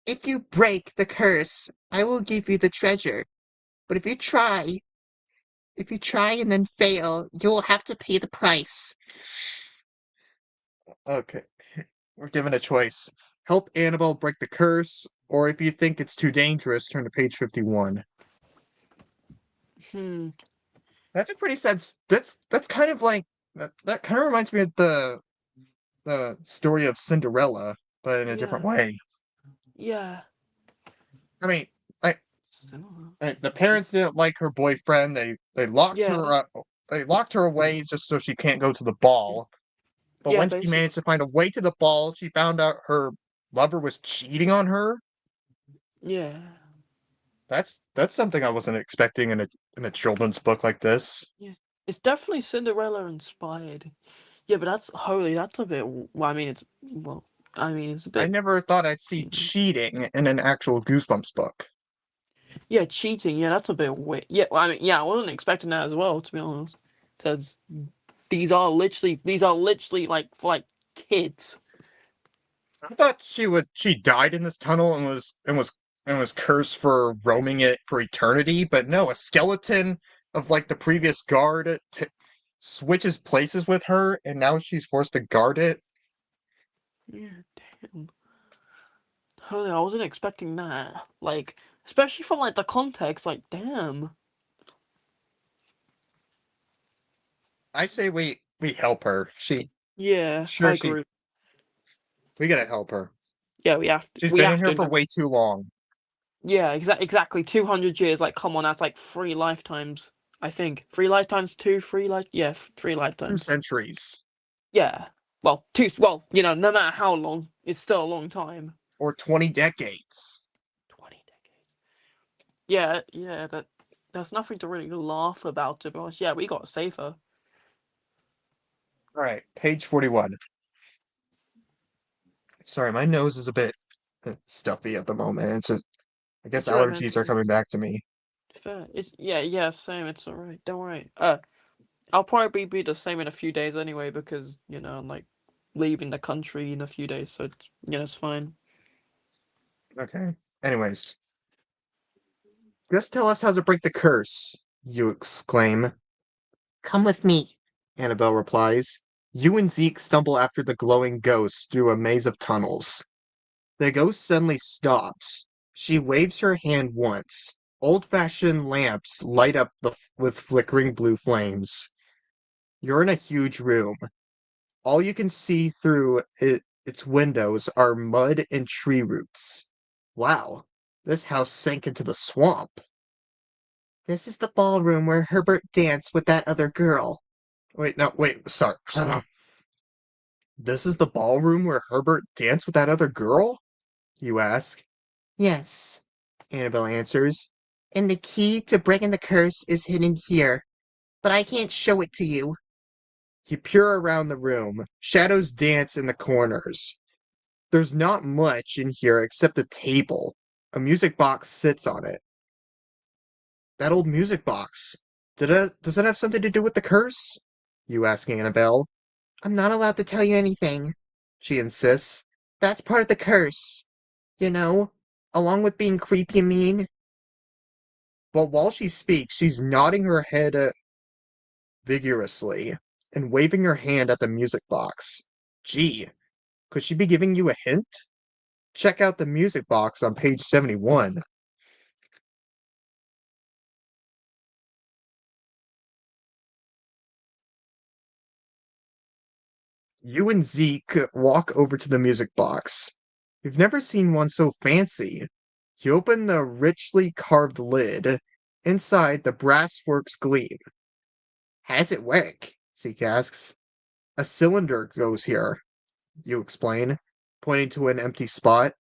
If you break the curse, I will give you the treasure. But if you try and then fail, you will have to pay the price. Okay, we're given a choice. Help Annabelle break the curse, or if you think it's too dangerous, turn to page 51. Hmm. That's a pretty sad. That's kind of like that kind of reminds me of the story of Cinderella, but in a different Yeah. way. Yeah. I mean, like Similar. the parents didn't like her boyfriend. They locked Yeah. her up. They locked her away just so she can't go to the ball. But Yeah, when she basically. managed to find a way to the ball, she found out her lover was cheating on her. Yeah. That's something I wasn't expecting in a children's book like this. Yeah. It's definitely Cinderella inspired. Yeah, but that's holy. That's a bit. Well, I mean, it's well. I mean, it's a I bit. never thought I'd see You know. cheating in an actual Goosebumps book. Yeah, cheating. Yeah, that's a bit weird. Yeah, well, I mean, yeah, I wasn't expecting that as well. To be honest, it says these are literally like for like kids. I thought she died in this tunnel and was cursed for roaming it for eternity, but no, a skeleton of like the previous guard switches places with her, and now she's forced to guard it. Yeah, damn. Holy, I wasn't expecting that. Like, especially from like the context. Like, damn. I say we help her. Yeah, I Sure she agree. we gotta help her. Yeah, we have to. She's We been in have here to. for No. way too long. Yeah, exactly. 200 years. Like, come on, that's like 3 lifetimes. I think 3 lifetimes, two, 3 life. Yeah, 2 3 lifetimes. centuries Yeah. Well, two. Well, no matter how long, it's still a long time. or 20 decades. 20 decades. Yeah, yeah. There's nothing to really laugh about, to be honest. Yeah, we got safer. All right, page 41. Sorry, my nose is a bit stuffy at the moment. I guess It's alright, man. allergies are coming back to me. Fair. It's yeah, same. It's alright. Don't worry. I'll probably be the same in a few days anyway because I'm like leaving the country in a few days, so it's fine. Okay. Anyways, just tell us how to break the curse, you exclaim. Come with me, Annabelle replies. You and Zeke stumble after the glowing ghost through a maze of tunnels. The ghost suddenly stops. She waves her hand once. Old-fashioned lamps light up with flickering blue flames. You're in a huge room. All you can see through its windows are mud and tree roots. Wow, this house sank into the swamp. This is the ballroom where Herbert danced with that other girl. Wait, no, wait, sorry. This is the ballroom where Herbert danced with that other girl? You ask. Yes, Annabelle answers. And the key to breaking the curse is hidden here, but I can't show it to you. You peer around the room. Shadows dance in the corners. There's not much in here except a table. A music box sits on it. That old music box. Does it have something to do with the curse? You ask Annabelle. I'm not allowed to tell you anything, she insists. That's part of the curse. You know, along with being creepy and mean. But while she speaks, she's nodding her head vigorously and waving her hand at the music box. Gee, could she be giving you a hint? Check out the music box on page 71. You and Zeke walk over to the music box. You've never seen one so fancy. You open the richly carved lid. Inside, the brass works gleam. How does it work? Zeke asks. A cylinder goes here, you explain, pointing to an empty spot.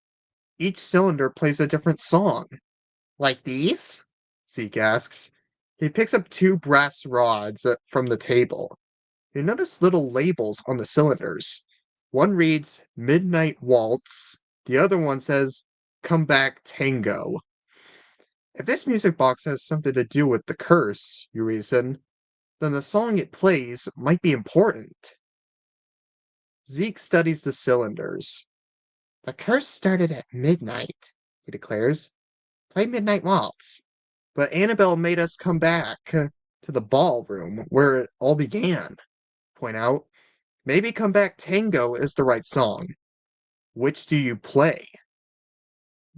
Each cylinder plays a different song. Like these? Zeke asks. He picks up 2 brass rods from the table. You notice little labels on the cylinders. One reads Midnight Waltz, the other one says Come Back Tango. If this music box has something to do with the curse, you reason, then the song it plays might be important. Zeke studies the cylinders. The curse started at midnight, he declares. Play Midnight Waltz. But Annabelle made us come back to the ballroom where it all began. Point out, maybe Come Back Tango is the right song. Which do you play?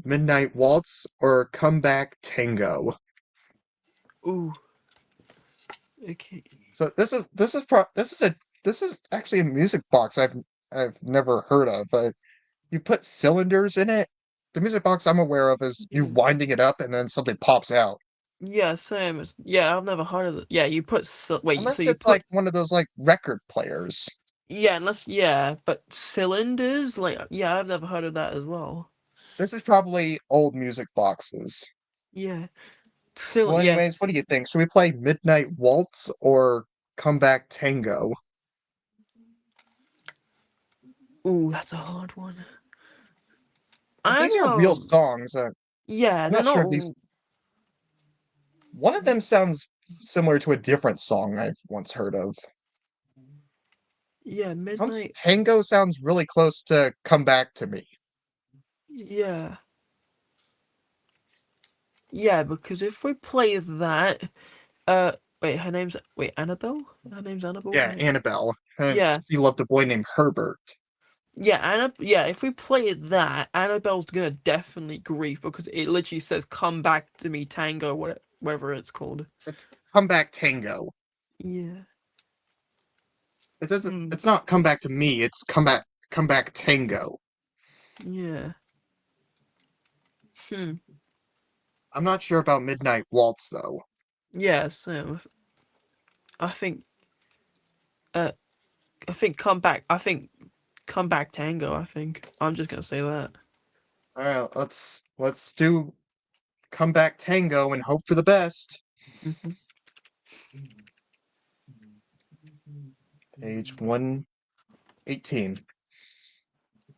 Midnight Waltz or Come Back Tango? Ooh. Okay. So this is actually a music box I've never heard of. You put cylinders in it. The music box I'm aware of is you Yeah. winding it up and then something pops out. Yeah, same. Yeah, I've never heard of it. Yeah, you put wait. So Unless you it's put like one of those like record players. yeah, but cylinders. Like yeah, I've never heard of that as well. This is probably old music boxes. Yeah, Well, anyways, yes. what do you think? Should we play Midnight Waltz or Come Back Tango. Ooh, that's a hard one. I These are real know. songs. I'm Yeah, they're not sure not. if these. One of them sounds similar to a different song I've once heard of. Yeah, midnight. Tango sounds really close to Come Back to Me. Yeah. Yeah, because if we play that, wait, Annabelle? Her name's Annabelle. Yeah, Annabelle. Yeah, She loved a boy named Herbert. yeah, Yeah, if we play that, Annabelle's gonna definitely grieve because it literally says "Come back to me, Tango," whatever it's called. It's Come Back Tango. Yeah. It doesn't. Hmm. It's not Come Back to Me. It's Come Back Tango. Yeah. Hmm. I'm not sure about Midnight Waltz though. Yeah. So I think, uh, I think "Come back." I think "Come back, Tango." I think I'm just gonna say that. All right, let's do Come Back Tango and hope for the best. Hmm. Page 118.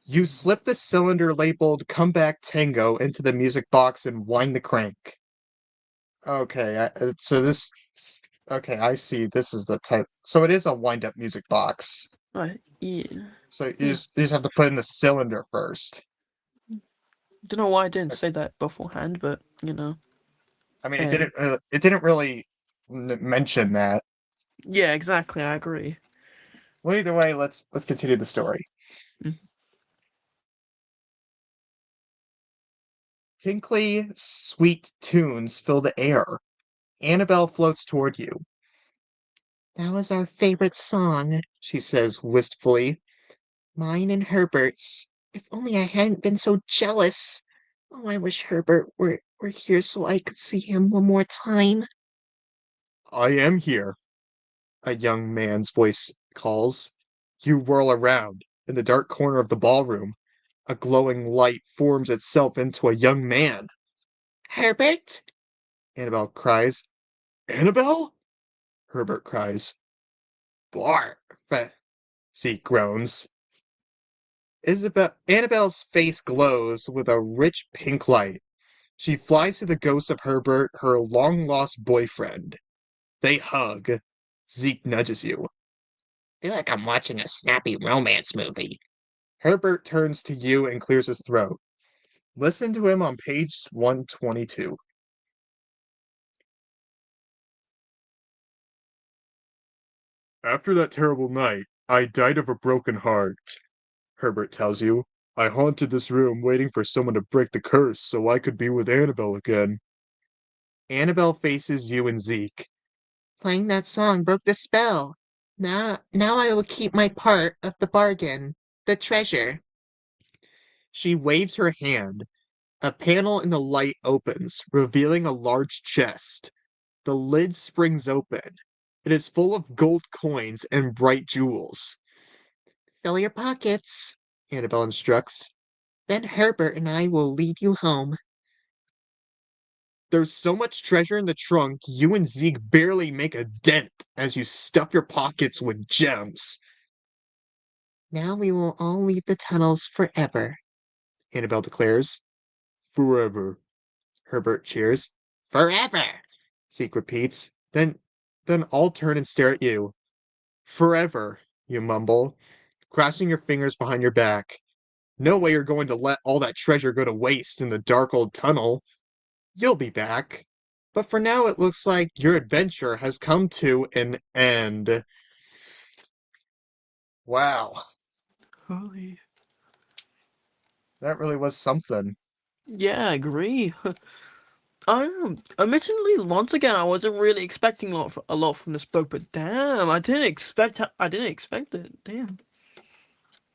You slip the cylinder labeled Come Back Tango into the music box and wind the crank. Okay, so this. Okay, I see. This is the type. So it is a wind-up music box. Right. Yeah. So Hmm. you just have to put in the cylinder first. Don't know why I didn't Uh, say that beforehand, but I mean, uh, it didn't really mention that. yeah, exactly. I agree. Well, either way, let's continue the story. Mm. Tinkly, sweet tunes fill the air. Annabelle floats toward you. That was our favorite song, she says wistfully. Mine and Herbert's. If only I hadn't been so jealous. Oh, I wish Herbert were here so I could see him one more time. I am here, a young man's voice calls. You whirl around. In the dark corner of the ballroom, a glowing light forms itself into a young man. Herbert? Annabelle cries. Annabelle? Herbert cries. Barf! Zeke groans. Annabelle's face glows with a rich pink light. She flies to the ghost of Herbert, her long-lost boyfriend. They hug. Zeke nudges you. Feel like I'm watching a snappy romance movie. Herbert turns to you and clears his throat. Listen to him on page 122. After that terrible night, I died of a broken heart, Herbert tells you. I haunted this room waiting for someone to break the curse so I could be with Annabelle again. Annabelle faces you and Zeke. Playing that song broke the spell. Now I will keep my part of the bargain. The treasure. She waves her hand. A panel in the light opens, revealing a large chest. The lid springs open. It is full of gold coins and bright jewels. Fill your pockets. Annabelle instructs. Then Herbert and I will lead you home. There's so much treasure in the trunk, you and Zeke barely make a dent as you stuff your pockets with gems. Now we will all leave the tunnels forever. Annabelle declares. Forever. Herbert cheers. Forever! Zeke repeats. Then all turn and stare at you. Forever, you mumble, crossing your fingers behind your back. No way you're going to let all that treasure go to waste in the dark old tunnel. You'll be back. But for now, it looks like your adventure has come to an end. Wow, Holy. that really was something. Yeah, I agree. I am. Admittedly, once again, I wasn't really expecting a lot from this book, but damn, I didn't expect it. Damn.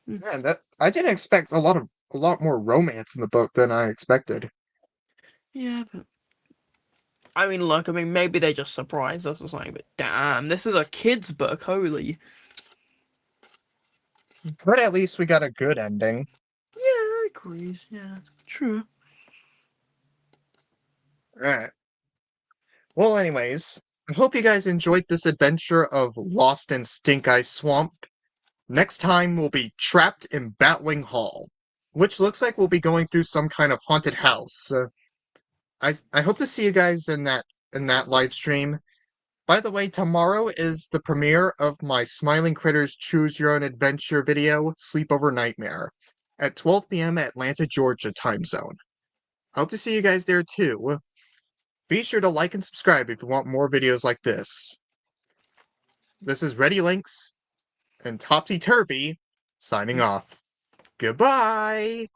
Hmm. Man, that I didn't expect a lot more romance in the book than I expected. Yeah, but I mean, look, I mean, maybe they just surprised us or something, but damn, this is a kid's book. Holy. But at least we got a good ending. Yeah, I agree. Yeah, true. Alright. Well, anyways, I hope you guys enjoyed this adventure of Lost in Stinkeye Swamp. Next time we'll be trapped in Batwing Hall, which looks like we'll be going through some kind of haunted house. I hope to see you guys in that live stream. By the way, tomorrow is the premiere of my Smiling Critters Choose Your Own Adventure video, Sleepover Nightmare, at 12 p.m. Atlanta, Georgia time zone. I hope to see you guys there too. Be sure to like and subscribe if you want more videos like this. This is Reddy Linx and Topsy Turvy signing off. Goodbye!